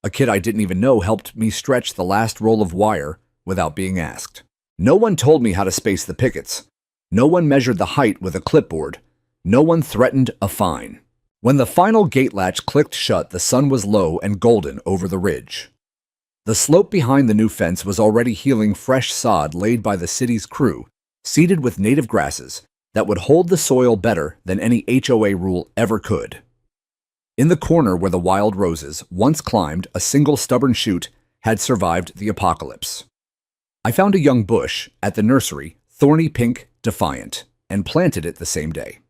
A kid I didn't even know helped me stretch the last roll of wire without being asked. No one told me how to space the pickets. No one measured the height with a clipboard. No one threatened a fine. When the final gate latch clicked shut, the sun was low and golden over the ridge. The slope behind the new fence was already healing fresh sod laid by the city's crew, seeded with native grasses that would hold the soil better than any HOA rule ever could. In the corner where the wild roses once climbed, a single stubborn shoot had survived the apocalypse. I found a young bush at the nursery, thorny pink, defiant, and planted it the same day.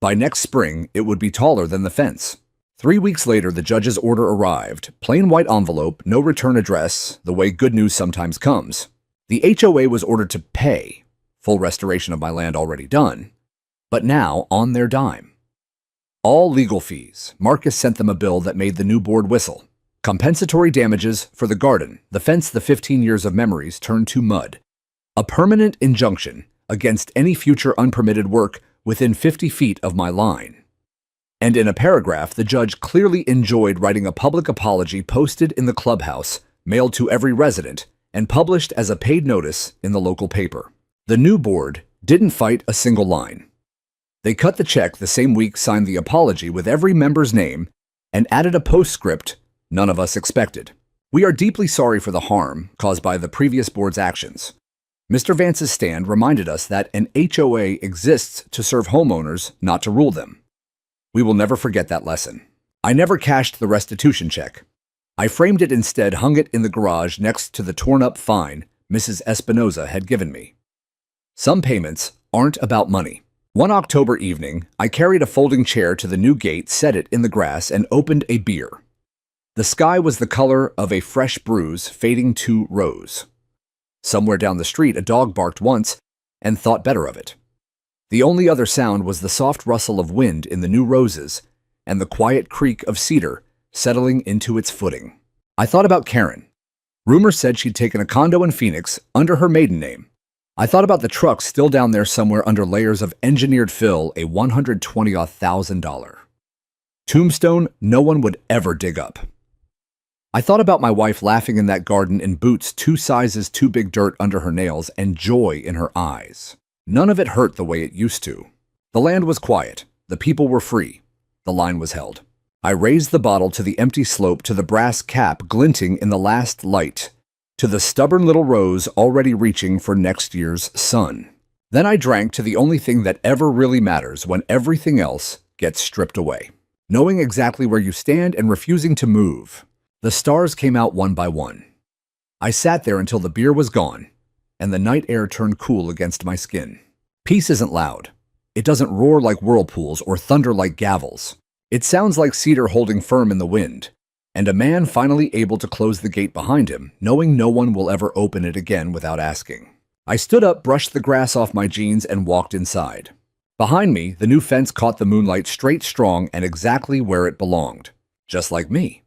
By next spring, it would be taller than the fence. 3 weeks later, the judge's order arrived. Plain white envelope, no return address, the way good news sometimes comes. The HOA was ordered to pay, full restoration of my land already done, but now on their dime. All legal fees. Marcus sent them a bill that made the new board whistle. Compensatory damages for the garden, the fence, the 15 years of memories turned to mud. A permanent injunction against any future unpermitted work within 50 feet of my line. And in a paragraph, the judge clearly enjoyed writing a public apology posted in the clubhouse, mailed to every resident, and published as a paid notice in the local paper. The new board didn't fight a single line. They cut the check the same week, signed the apology with every member's name, and added a postscript none of us expected. We are deeply sorry for the harm caused by the previous board's actions. Mr. Vance's stand reminded us that an HOA exists to serve homeowners, not to rule them. We will never forget that lesson. I never cashed the restitution check. I framed it instead, hung it in the garage next to the torn-up fine Mrs. Espinoza had given me. Some payments aren't about money. One October evening, I carried a folding chair to the new gate, set it in the grass, and opened a beer. The sky was the color of a fresh bruise fading to rose. Somewhere down the street, a dog barked once and thought better of it. The only other sound was the soft rustle of wind in the new roses and the quiet creak of cedar settling into its footing. I thought about Karen. Rumor said she'd taken a condo in Phoenix under her maiden name. I thought about the truck still down there somewhere under layers of engineered fill, a $120,000 tombstone no one would ever dig up. I thought about my wife laughing in that garden in boots 2 sizes too big, dirt under her nails, and joy in her eyes. None of it hurt the way it used to. The land was quiet. The people were free. The line was held. I raised the bottle to the empty slope, to the brass cap glinting in the last light, to the stubborn little rose already reaching for next year's sun. Then I drank to the only thing that ever really matters when everything else gets stripped away. Knowing exactly where you stand and refusing to move. The stars came out one by one. I sat there until the beer was gone, and the night air turned cool against my skin. Peace isn't loud. It doesn't roar like whirlpools or thunder like gavels. It sounds like cedar holding firm in the wind, and a man finally able to close the gate behind him, knowing no one will ever open it again without asking. I stood up, brushed the grass off my jeans, and walked inside. Behind me, the new fence caught the moonlight straight, strong, and exactly where it belonged. Just like me.